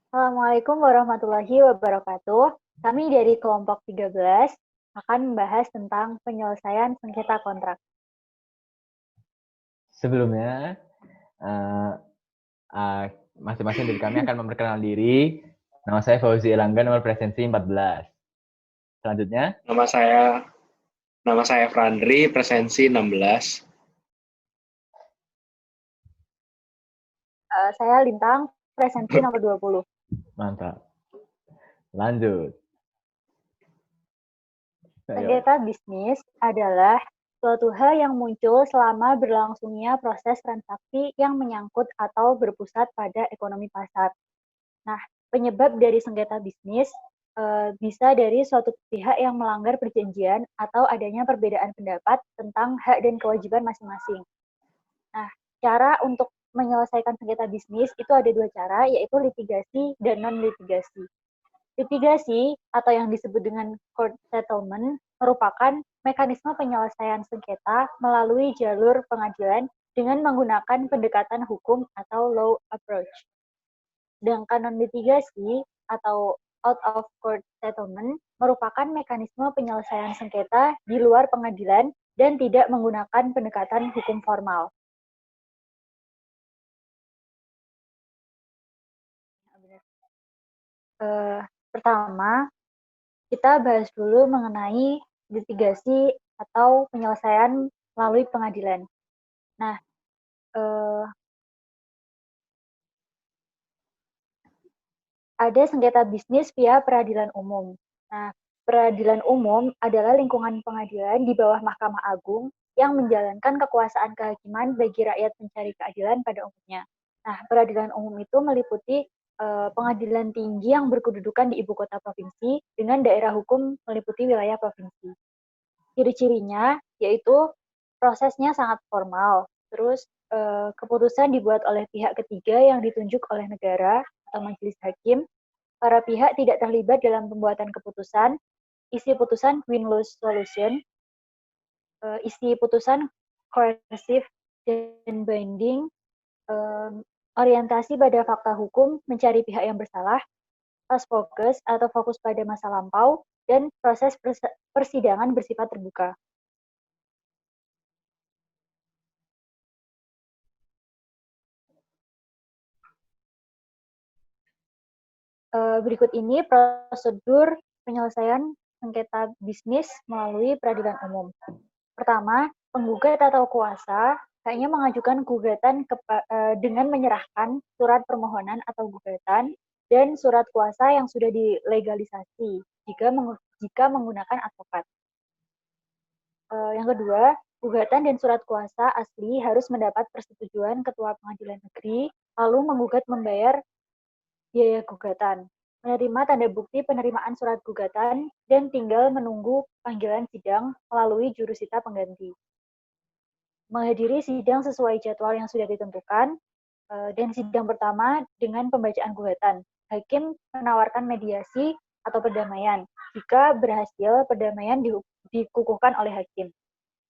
Assalamualaikum warahmatullahi wabarakatuh. Kami dari kelompok 13 akan membahas tentang penyelesaian sengketa kontrak. Sebelumnya, uh, uh, masing-masing dari kami akan memperkenalkan diri. Nama saya Fauzi Elangga, nomor presensi 14. Selanjutnya, Nama saya Frandri, presensi 16. Saya Lintang, presensi nomor 20. mantap. Lanjut. Sengketa bisnis adalah suatu hal yang muncul selama berlangsungnya proses transaksi yang menyangkut atau berpusat pada ekonomi pasar. Nah, penyebab dari sengketa bisnis bisa dari suatu pihak yang melanggar perjanjian atau adanya perbedaan pendapat tentang hak dan kewajiban masing-masing. Nah, cara untuk menyelesaikan sengketa bisnis itu ada dua cara, yaitu litigasi dan non-litigasi. Litigasi atau yang disebut dengan court settlement merupakan mekanisme penyelesaian sengketa melalui jalur pengadilan dengan menggunakan pendekatan hukum atau law approach. Sedangkan non-litigasi atau out of court settlement merupakan mekanisme penyelesaian sengketa di luar pengadilan dan tidak menggunakan pendekatan hukum formal. Pertama, kita bahas dulu mengenai litigasi atau penyelesaian melalui pengadilan. Nah, ada sengketa bisnis via peradilan umum. Nah, peradilan umum adalah lingkungan pengadilan di bawah Mahkamah Agung yang menjalankan kekuasaan kehakiman bagi rakyat mencari keadilan pada umumnya. Nah, peradilan umum itu meliputi pengadilan tinggi yang berkedudukan di ibu kota provinsi dengan daerah hukum meliputi wilayah provinsi. Ciri-cirinya yaitu prosesnya sangat formal, terus keputusan dibuat oleh pihak ketiga yang ditunjuk oleh negara atau majelis hakim. Para pihak tidak terlibat dalam pembuatan keputusan, isi putusan win-lose solution, isi putusan coercive dan binding, orientasi pada fakta hukum, mencari pihak yang bersalah, pas fokus atau fokus pada masa lampau, dan proses persidangan bersifat terbuka. Berikut ini prosedur penyelesaian sengketa bisnis melalui peradilan umum. Pertama, penggugat atau kuasa hanya mengajukan gugatan dengan menyerahkan surat permohonan atau gugatan dan surat kuasa yang sudah dilegalisasi jika menggunakan advokat. Yang kedua, gugatan dan surat kuasa asli harus mendapat persetujuan Ketua Pengadilan Negeri, lalu menggugat membayar biaya gugatan, menerima tanda bukti penerimaan surat gugatan, dan tinggal menunggu panggilan sidang melalui jurusita pengganti. Menghadiri sidang sesuai jadwal yang sudah ditentukan, dan sidang pertama dengan pembacaan gugatan. Hakim menawarkan mediasi atau perdamaian. Jika berhasil, perdamaian dikukuhkan oleh hakim.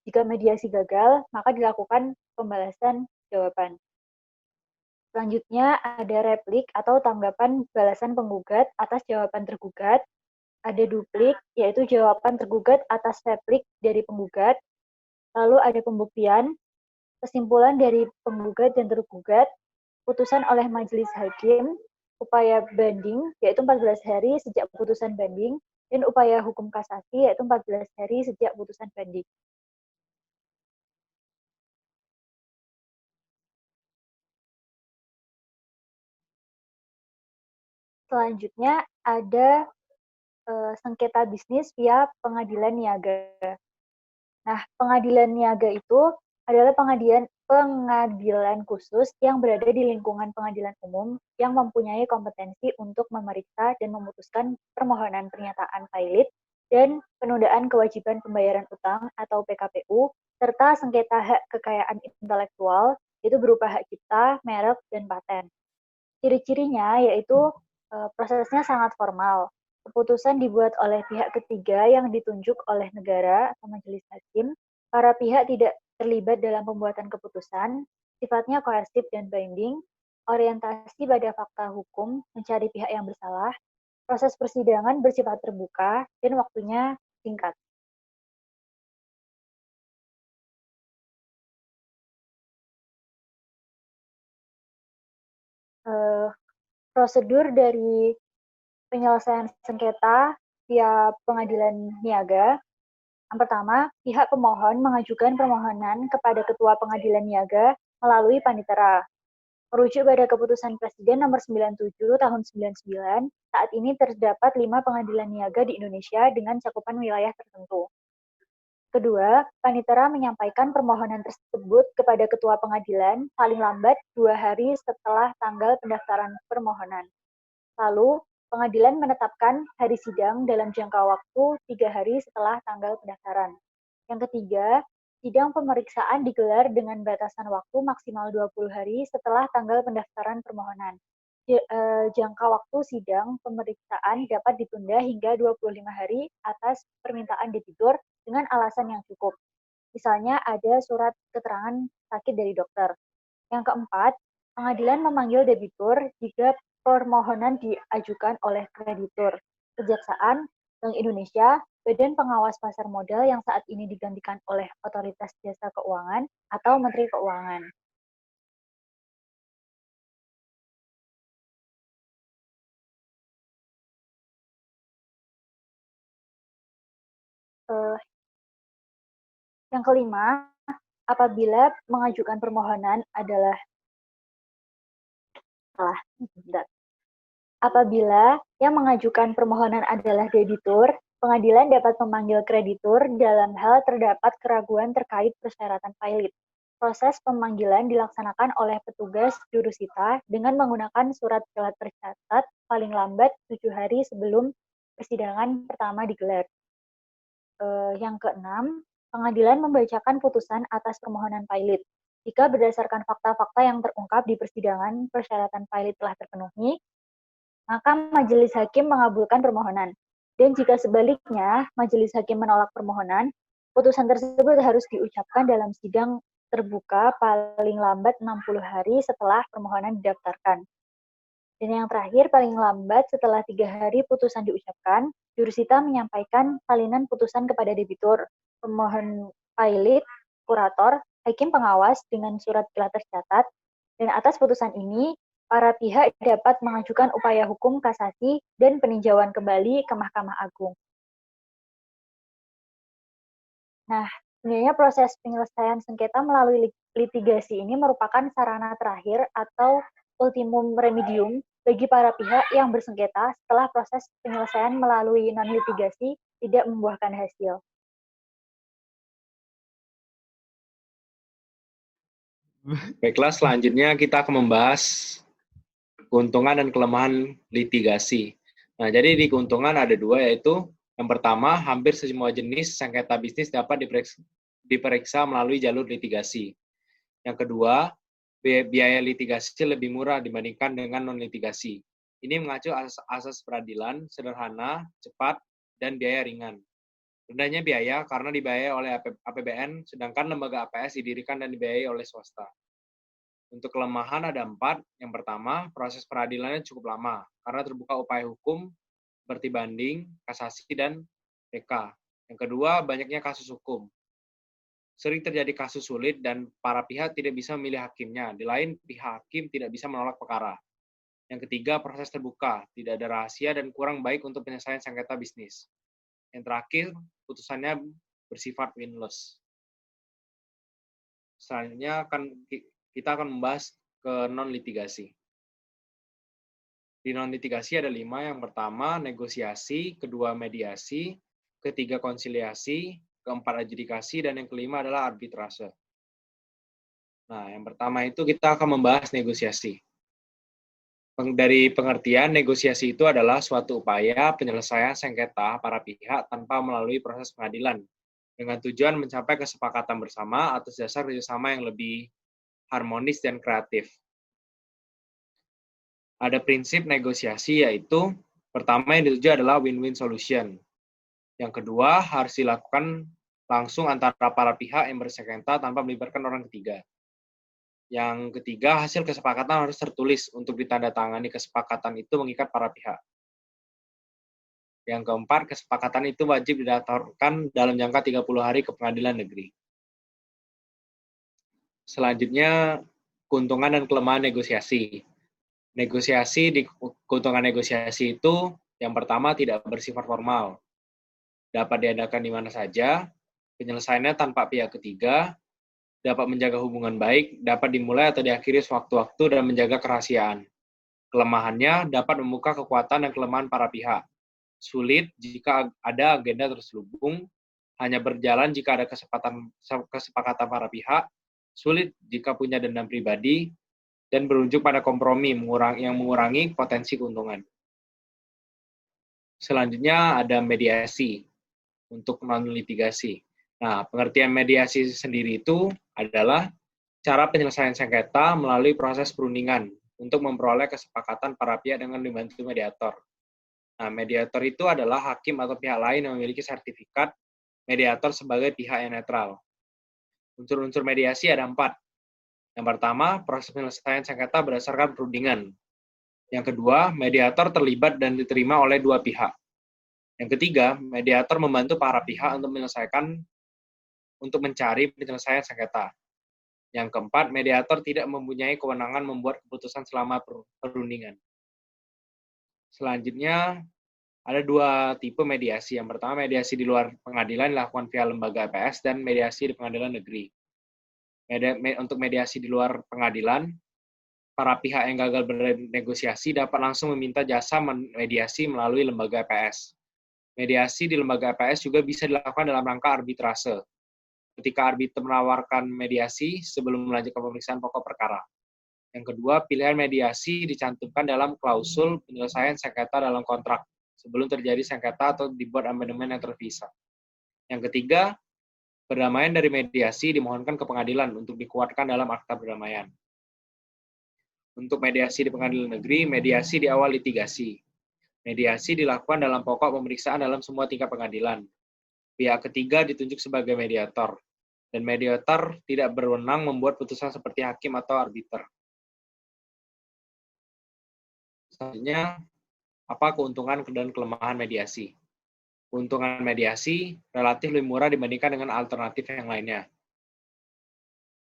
Jika mediasi gagal, maka dilakukan pembalasan jawaban. Selanjutnya ada replik atau tanggapan balasan penggugat atas jawaban tergugat. Ada duplik, yaitu jawaban tergugat atas replik dari penggugat. Lalu ada pembuktian, kesimpulan dari penggugat dan tergugat, putusan oleh majelis hakim, upaya banding, yaitu 14 hari sejak putusan banding, dan upaya hukum kasasi, yaitu 14 hari sejak putusan banding. Selanjutnya ada sengketa bisnis via pengadilan niaga. Nah, pengadilan niaga itu adalah pengadilan khusus yang berada di lingkungan pengadilan umum yang mempunyai kompetensi untuk memeriksa dan memutuskan permohonan pernyataan pilot dan penundaan kewajiban pembayaran utang atau PKPU, serta sengketa hak kekayaan intelektual, itu berupa hak cipta, merek, dan paten. Ciri-cirinya yaitu prosesnya sangat formal. Keputusan dibuat oleh pihak ketiga yang ditunjuk oleh negara atau majelis hakim. Para pihak tidak terlibat dalam pembuatan keputusan, sifatnya koersif dan binding. orientasi pada fakta hukum, mencari pihak yang bersalah, proses persidangan bersifat terbuka, dan waktunya singkat. Prosedur dari penyelesaian sengketa via pengadilan niaga. Yang pertama, pihak pemohon mengajukan permohonan kepada Ketua Pengadilan Niaga melalui Panitera. Merujuk pada keputusan Presiden nomor 97 tahun 99, saat ini terdapat 5 pengadilan niaga di Indonesia dengan cakupan wilayah tertentu. Kedua, Panitera menyampaikan permohonan tersebut kepada Ketua Pengadilan paling lambat 2 hari setelah tanggal pendaftaran permohonan. Lalu, pengadilan menetapkan hari sidang dalam jangka waktu 3 hari setelah tanggal pendaftaran. Yang ketiga, sidang pemeriksaan digelar dengan batasan waktu maksimal 20 hari setelah tanggal pendaftaran permohonan. Jangka waktu sidang pemeriksaan dapat ditunda hingga 25 hari atas permintaan debitur dengan alasan yang cukup. Misalnya ada surat keterangan sakit dari dokter. Yang keempat, pengadilan memanggil debitur jika permohonan diajukan oleh kreditur, kejaksaan, Bank Indonesia, Badan Pengawas Pasar Modal yang saat ini digantikan oleh Otoritas Jasa Keuangan atau Menteri Keuangan. Yang kelima, apabila mengajukan permohonan adalah Apabila yang mengajukan permohonan adalah debitur, pengadilan dapat memanggil kreditur dalam hal terdapat keraguan terkait persyaratan pilot. Proses pemanggilan dilaksanakan oleh petugas jurusita dengan menggunakan surat gelar tercatat paling lambat 7 hari sebelum persidangan pertama digelar. Yang keenam, pengadilan membacakan putusan atas permohonan pilot. Jika berdasarkan fakta-fakta yang terungkap di persidangan persyaratan pilot telah terpenuhi, maka majelis hakim mengabulkan permohonan. Dan jika sebaliknya, majelis hakim menolak permohonan, putusan tersebut harus diucapkan dalam sidang terbuka paling lambat 60 hari setelah permohonan didaftarkan. Dan yang terakhir, paling lambat setelah 3 hari putusan diucapkan, jurusita menyampaikan salinan putusan kepada debitur, pemohon pilot, kurator, hakim pengawas dengan surat gelar tercatat, dan atas putusan ini, para pihak dapat mengajukan upaya hukum kasasi dan peninjauan kembali ke Mahkamah Agung. Nah, sebenarnya proses penyelesaian sengketa melalui litigasi ini merupakan sarana terakhir atau ultimum remedium bagi para pihak yang bersengketa setelah proses penyelesaian melalui non-litigasi tidak membuahkan hasil. Baiklah, selanjutnya kita akan membahas keuntungan dan kelemahan litigasi. Nah, jadi di keuntungan ada 2, yaitu yang pertama, hampir semua jenis sengketa bisnis dapat diperiksa melalui jalur litigasi. Yang kedua, biaya litigasi lebih murah dibandingkan dengan non-litigasi. Ini mengacu asas peradilan, sederhana, cepat, dan biaya ringan. Rendahnya biaya karena dibiayai oleh APBN, sedangkan lembaga APS didirikan dan dibiayai oleh swasta. Untuk kelemahan ada 4. Yang pertama, proses peradilannya cukup lama, karena terbuka upaya hukum, seperti banding, kasasi, dan PK. Yang kedua, banyaknya kasus hukum. Sering terjadi kasus sulit dan para pihak tidak bisa memilih hakimnya. Di lain, pihak hakim tidak bisa menolak perkara. Yang ketiga, proses terbuka, tidak ada rahasia dan kurang baik untuk penyelesaian sengketa bisnis. Yang terakhir, putusannya bersifat win-loss. Selanjutnya kita akan membahas ke non-litigasi. Di non-litigasi ada 5. Yang pertama, negosiasi. Kedua, mediasi. Ketiga, konsiliasi. Keempat, adjudikasi. Dan yang kelima adalah arbitrase. Nah, yang pertama itu kita akan membahas negosiasi. Dari pengertian, negosiasi itu adalah suatu upaya penyelesaian sengketa para pihak tanpa melalui proses pengadilan, dengan tujuan mencapai kesepakatan bersama atas dasar kerjasama yang lebih harmonis dan kreatif. Ada prinsip negosiasi, yaitu pertama yang dituju adalah win-win solution. Yang kedua, harus dilakukan langsung antara para pihak yang bersengketa tanpa melibatkan orang ketiga. Yang ketiga, hasil kesepakatan harus tertulis untuk ditandatangani. Kesepakatan itu mengikat para pihak. Yang keempat, kesepakatan itu wajib didaftarkan dalam jangka 30 hari ke pengadilan negeri. Selanjutnya, keuntungan dan kelemahan negosiasi. Keuntungan negosiasi itu yang pertama tidak bersifat formal. Dapat diadakan di mana saja, penyelesaiannya tanpa pihak ketiga, dapat menjaga hubungan baik, dapat dimulai atau diakhiri sewaktu-waktu dan menjaga kerahasiaan. Kelemahannya dapat membuka kekuatan dan kelemahan para pihak. Sulit jika ada agenda terselubung, hanya berjalan jika ada kesepakatan para pihak, sulit jika punya dendam pribadi, dan berujung pada kompromi yang mengurangi potensi keuntungan. Selanjutnya ada mediasi untuk non-litigasi. Nah, pengertian mediasi sendiri itu adalah cara penyelesaian sengketa melalui proses perundingan untuk memperoleh kesepakatan para pihak dengan dibantu mediator. Nah, mediator itu adalah hakim atau pihak lain yang memiliki sertifikat mediator sebagai pihak yang netral. Unsur-unsur mediasi ada 4. Yang pertama, proses penyelesaian sengketa berdasarkan perundingan. Yang kedua, mediator terlibat dan diterima oleh dua pihak. Yang ketiga, mediator membantu para pihak untuk mencari penyelesaian sengketa. Yang keempat, mediator tidak mempunyai kewenangan membuat keputusan selama perundingan. Selanjutnya, ada 2 tipe mediasi. Yang pertama, mediasi di luar pengadilan dilakukan via lembaga EPS dan mediasi di pengadilan negeri. Untuk mediasi di luar pengadilan, para pihak yang gagal bernegosiasi dapat langsung meminta jasa mediasi melalui lembaga EPS. Mediasi di lembaga EPS juga bisa dilakukan dalam rangka arbitrase, ketika arbiter menawarkan mediasi sebelum melanjutkan pemeriksaan pokok perkara. Yang kedua, pilihan mediasi dicantumkan dalam klausul penyelesaian sengketa dalam kontrak sebelum terjadi sengketa atau dibuat amandemen yang terpisah. Yang ketiga, perdamaian dari mediasi dimohonkan ke pengadilan untuk dikuatkan dalam akta perdamaian. Untuk mediasi di pengadilan negeri, mediasi di awal litigasi. Mediasi dilakukan dalam pokok pemeriksaan dalam semua tingkat pengadilan. Pihak ketiga ditunjuk sebagai mediator, dan mediator tidak berwenang membuat putusan seperti hakim atau arbiter. Selanjutnya, apa keuntungan dan kelemahan mediasi? Keuntungan mediasi relatif lebih murah dibandingkan dengan alternatif yang lainnya.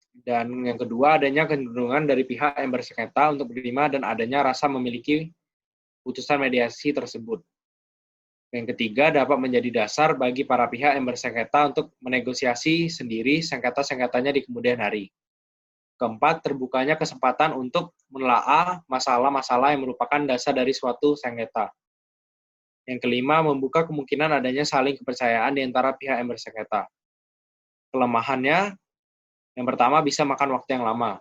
Dan yang kedua, adanya kecenderungan dari pihak yang bersengketa untuk menerima dan adanya rasa memiliki putusan mediasi tersebut. Yang ketiga, dapat menjadi dasar bagi para pihak yang bersengketa untuk menegosiasi sendiri sengketa-sengketanya di kemudian hari. Keempat, terbukanya kesempatan untuk menelaah masalah-masalah yang merupakan dasar dari suatu sengketa. Yang kelima, membuka kemungkinan adanya saling kepercayaan di antara pihak yang bersengketa. Kelemahannya, yang pertama bisa makan waktu yang lama.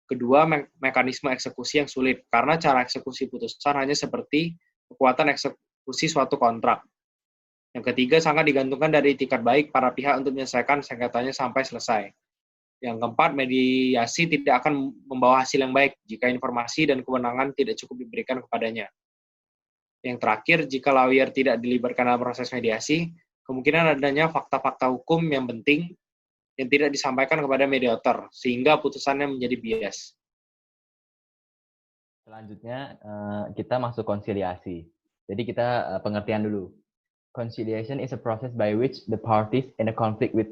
Kedua, mekanisme eksekusi yang sulit, karena cara eksekusi putusan hanya seperti kekuatan eksekusi suatu kontrak. Yang ketiga, sangat digantungkan dari itikat baik para pihak untuk menyelesaikan sengketanya sampai selesai. Yang keempat, mediasi tidak akan membawa hasil yang baik jika informasi dan kewenangan tidak cukup diberikan kepadanya. Yang terakhir, jika lawyer tidak dilibatkan dalam proses mediasi, kemungkinan adanya fakta-fakta hukum yang penting yang tidak disampaikan kepada mediator, sehingga putusannya menjadi bias. Selanjutnya, kita masuk konsiliasi. Jadi kita pengertian dulu. Conciliation is a process by which the parties in a conflict with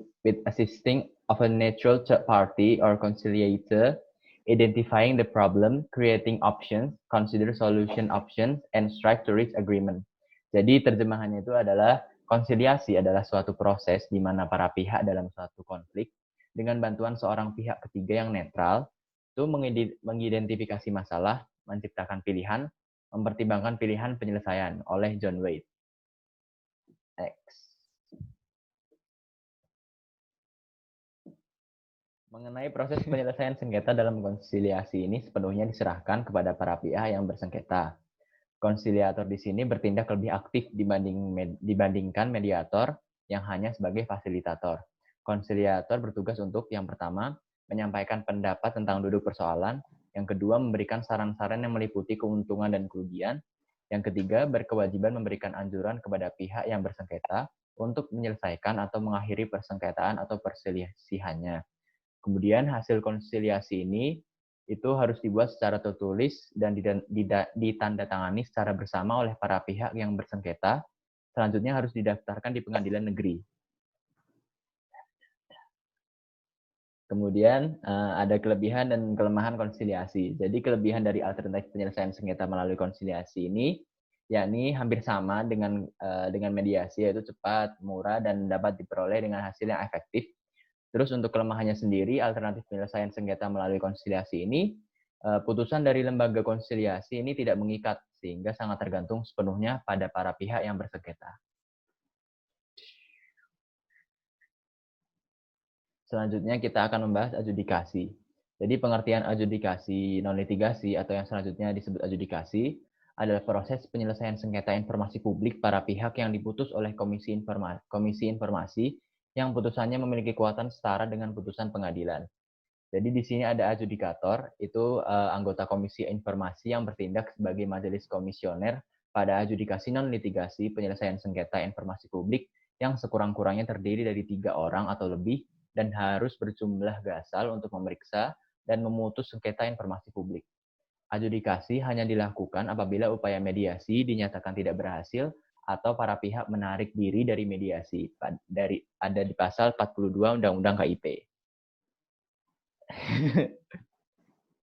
assisting of a neutral third party or conciliator, identifying the problem, creating options, consider solution options, and strive to reach agreement. Jadi terjemahannya itu adalah konsiliasi adalah suatu proses di mana para pihak dalam suatu konflik dengan bantuan seorang pihak ketiga yang netral itu mengidentifikasi masalah, menciptakan pilihan, mempertimbangkan pilihan penyelesaian oleh John Wade. X. Mengenai proses penyelesaian sengketa dalam konsiliasi ini sepenuhnya diserahkan kepada para pihak yang bersengketa. Konsiliator di sini bertindak lebih aktif dibandingkan mediator yang hanya sebagai fasilitator. Konsiliator bertugas untuk yang pertama, menyampaikan pendapat tentang duduk persoalan, yang kedua, memberikan saran-saran yang meliputi keuntungan dan kerugian, yang ketiga, berkewajiban memberikan anjuran kepada pihak yang bersengketa untuk menyelesaikan atau mengakhiri persengketaan atau perselisihannya. Kemudian hasil konsiliasi ini itu harus dibuat secara tertulis dan ditandatangani secara bersama oleh para pihak yang bersengketa. Selanjutnya harus didaftarkan di pengadilan negeri. Kemudian ada kelebihan dan kelemahan konsiliasi. Jadi kelebihan dari alternatif penyelesaian sengketa melalui konsiliasi ini, yakni hampir sama dengan mediasi, yaitu cepat, murah, dan dapat diperoleh dengan hasil yang efektif. Terus untuk kelemahannya sendiri, alternatif penyelesaian sengketa melalui konsiliasi ini, putusan dari lembaga konsiliasi ini tidak mengikat, sehingga sangat tergantung sepenuhnya pada para pihak yang bersengketa. Selanjutnya kita akan membahas adjudikasi. Jadi pengertian adjudikasi non-litigasi atau yang selanjutnya disebut adjudikasi adalah proses penyelesaian sengketa informasi publik para pihak yang diputus oleh komisi informasi yang putusannya memiliki kekuatan setara dengan putusan pengadilan. Jadi di sini ada adjudikator, itu anggota komisi informasi yang bertindak sebagai majelis komisioner pada adjudikasi non-litigasi penyelesaian sengketa informasi publik yang sekurang-kurangnya terdiri dari 3 orang atau lebih dan harus berjumlah gasal untuk memeriksa dan memutus sengketa informasi publik. Adjudikasi hanya dilakukan apabila upaya mediasi dinyatakan tidak berhasil atau para pihak menarik diri dari mediasi. Ada di pasal 42 Undang-Undang KIP.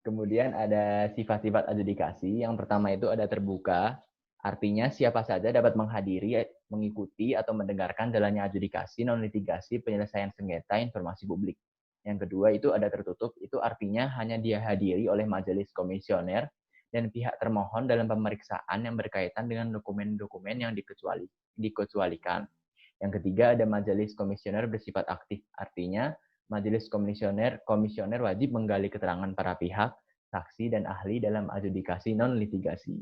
Kemudian ada sifat-sifat adjudikasi. Yang pertama itu ada terbuka. Artinya siapa saja dapat menghadiri, mengikuti, atau mendengarkan jalannya adjudikasi non-litigasi penyelesaian sengketa informasi publik. Yang kedua itu ada tertutup, itu artinya hanya dihadiri oleh majelis komisioner dan pihak termohon dalam pemeriksaan yang berkaitan dengan dokumen-dokumen yang dikecualikan. Yang ketiga ada majelis komisioner bersifat aktif, artinya majelis komisioner wajib menggali keterangan para pihak, saksi, dan ahli dalam adjudikasi non-litigasi.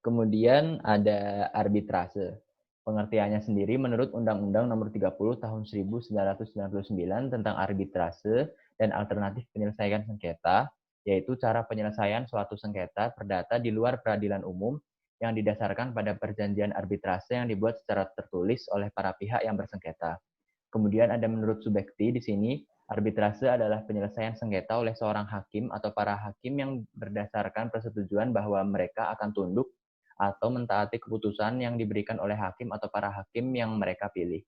Kemudian ada arbitrase. Pengertiannya sendiri menurut Undang-Undang Nomor 30 Tahun 1999 tentang arbitrase dan alternatif penyelesaian sengketa, yaitu cara penyelesaian suatu sengketa perdata di luar peradilan umum yang didasarkan pada perjanjian arbitrase yang dibuat secara tertulis oleh para pihak yang bersengketa. Kemudian ada menurut Subekti di sini, arbitrase adalah penyelesaian sengketa oleh seorang hakim atau para hakim yang berdasarkan persetujuan bahwa mereka akan tunduk atau mentaati keputusan yang diberikan oleh hakim atau para hakim yang mereka pilih.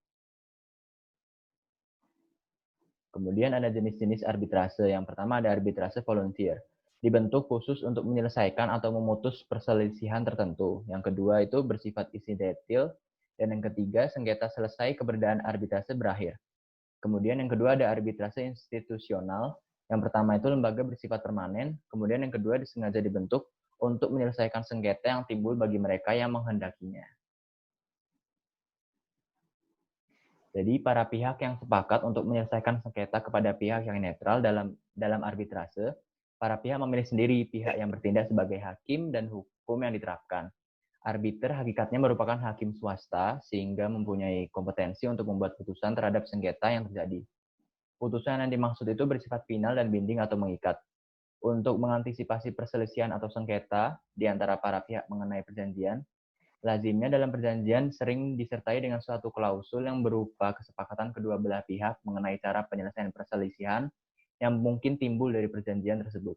Kemudian ada jenis-jenis arbitrase. Yang pertama ada arbitrase volunteer. Dibentuk khusus untuk menyelesaikan atau memutus perselisihan tertentu. Yang kedua itu bersifat insidental. Dan yang ketiga, sengketa selesai keberadaan arbitrase berakhir. Kemudian yang kedua ada arbitrase institusional. Yang pertama itu lembaga bersifat permanen. Kemudian yang kedua disengaja dibentuk untuk menyelesaikan sengketa yang timbul bagi mereka yang menghendakinya. Jadi para pihak yang sepakat untuk menyelesaikan sengketa kepada pihak yang netral dalam arbitrase, para pihak memilih sendiri pihak yang bertindak sebagai hakim dan hukum yang diterapkan. Arbiter hakikatnya merupakan hakim swasta sehingga mempunyai kompetensi untuk membuat putusan terhadap sengketa yang terjadi. Putusan yang dimaksud itu bersifat final dan binding atau mengikat. Untuk mengantisipasi perselisihan atau sengketa di antara para pihak mengenai perjanjian, lazimnya dalam perjanjian sering disertai dengan suatu klausul yang berupa kesepakatan kedua belah pihak mengenai cara penyelesaian perselisihan yang mungkin timbul dari perjanjian tersebut.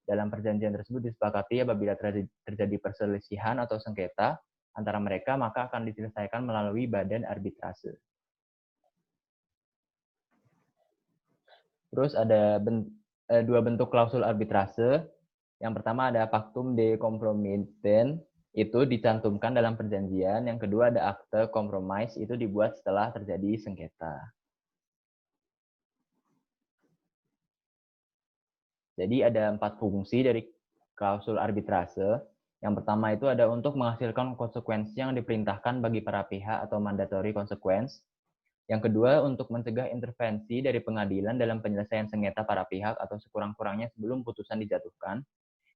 Dalam perjanjian tersebut disepakati apabila terjadi perselisihan atau sengketa antara mereka, maka akan diselesaikan melalui badan arbitrase. Terus ada dua bentuk klausul arbitrase. Yang pertama ada pactum de compromittens, itu dicantumkan dalam perjanjian. Yang kedua ada akte compromise, itu dibuat setelah terjadi sengketa. Jadi ada 4 fungsi dari klausul arbitrase. Yang pertama itu ada untuk menghasilkan konsekuensi yang diperintahkan bagi para pihak atau mandatory consequence. Yang kedua, untuk mencegah intervensi dari pengadilan dalam penyelesaian sengketa para pihak atau sekurang-kurangnya sebelum putusan dijatuhkan.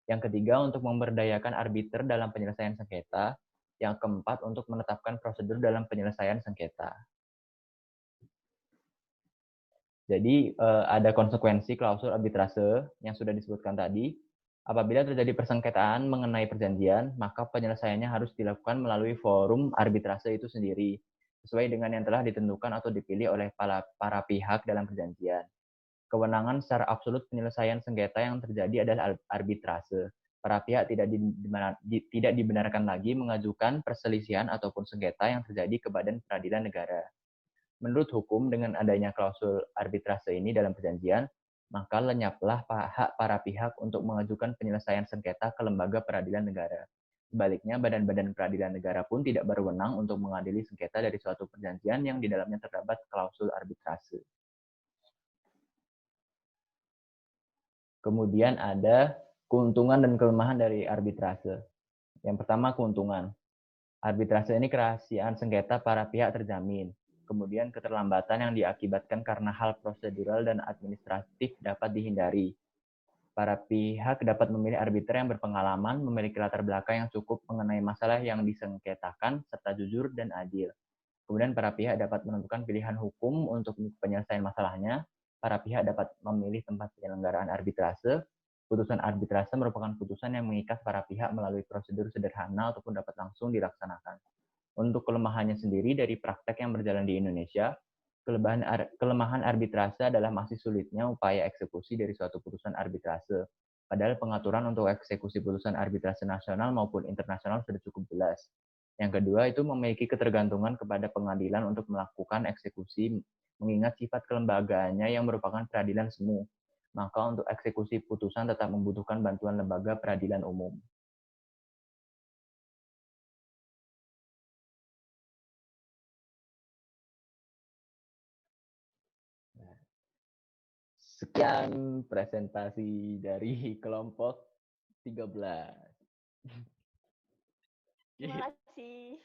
Yang ketiga, untuk memberdayakan arbiter dalam penyelesaian sengketa. Yang keempat, untuk menetapkan prosedur dalam penyelesaian sengketa. Jadi, ada konsekuensi klausul arbitrase yang sudah disebutkan tadi. Apabila terjadi persengketaan mengenai perjanjian, maka penyelesaiannya harus dilakukan melalui forum arbitrase itu sendiri. sesuai dengan yang telah ditentukan atau dipilih oleh para pihak dalam perjanjian. Kewenangan secara absolut penyelesaian sengketa yang terjadi adalah arbitrase. Para pihak tidak dibenarkan lagi mengajukan perselisihan ataupun sengketa yang terjadi ke Badan Peradilan Negara. Menurut hukum, dengan adanya klausul arbitrase ini dalam perjanjian, maka lenyaplah hak para pihak untuk mengajukan penyelesaian sengketa ke lembaga peradilan negara. Sebaliknya, badan-badan peradilan negara pun tidak berwenang untuk mengadili sengketa dari suatu perjanjian yang di dalamnya terdapat klausul arbitrase. Kemudian ada keuntungan dan kelemahan dari arbitrase. Yang pertama, keuntungan. Arbitrase ini kerahasiaan sengketa para pihak terjamin. Kemudian keterlambatan yang diakibatkan karena hal prosedural dan administratif dapat dihindari. Para pihak dapat memilih arbiter yang berpengalaman, memiliki latar belakang yang cukup mengenai masalah yang disengketakan, serta jujur dan adil. Kemudian para pihak dapat menentukan pilihan hukum untuk penyelesaian masalahnya. Para pihak dapat memilih tempat penyelenggaraan arbitrase. Putusan arbitrase merupakan putusan yang mengikat para pihak melalui prosedur sederhana ataupun dapat langsung dilaksanakan. Untuk kelemahannya sendiri dari praktek yang berjalan di Indonesia, kelemahan arbitrase adalah masih sulitnya upaya eksekusi dari suatu putusan arbitrase. Padahal pengaturan untuk eksekusi putusan arbitrase nasional maupun internasional sudah cukup jelas. Yang kedua itu memiliki ketergantungan kepada pengadilan untuk melakukan eksekusi, mengingat sifat kelembagaannya yang merupakan peradilan semu. Maka untuk eksekusi putusan tetap membutuhkan bantuan lembaga peradilan umum. Sekian presentasi dari kelompok 13. Terima kasih.